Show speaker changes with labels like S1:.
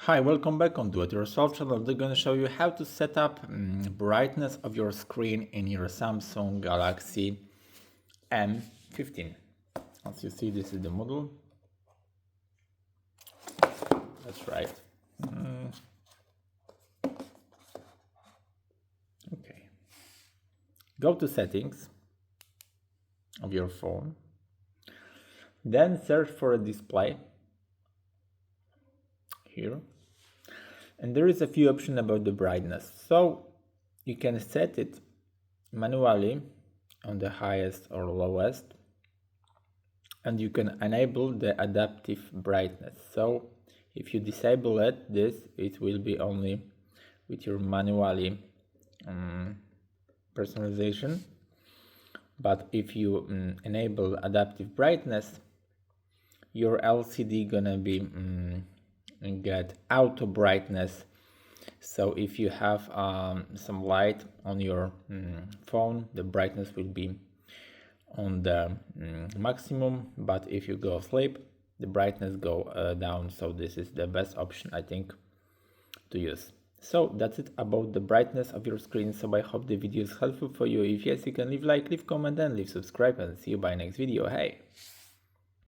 S1: Hi, welcome back on Do It Yourself channel. I'm going to show you how to set up brightness of your screen in your Samsung Galaxy M15. As you see, this is the model. That's right. Okay. Go to settings of your phone. Then search for a display here. And there is a few options about the brightness. So you can set it manually on the highest or lowest, and you can enable the adaptive brightness. So if you disable it will be only with your manually personalization. But if you enable adaptive brightness, your LCD gonna be get auto brightness. So if you have some light on your phone, the brightness will be on the maximum, but if you go asleep, the brightness go down. So this is the best option, I think, to use. So that's it about the brightness of your screen. So I hope the video is helpful for you. If yes, you can leave like, leave comment, and leave subscribe, and see you by next video. Hey.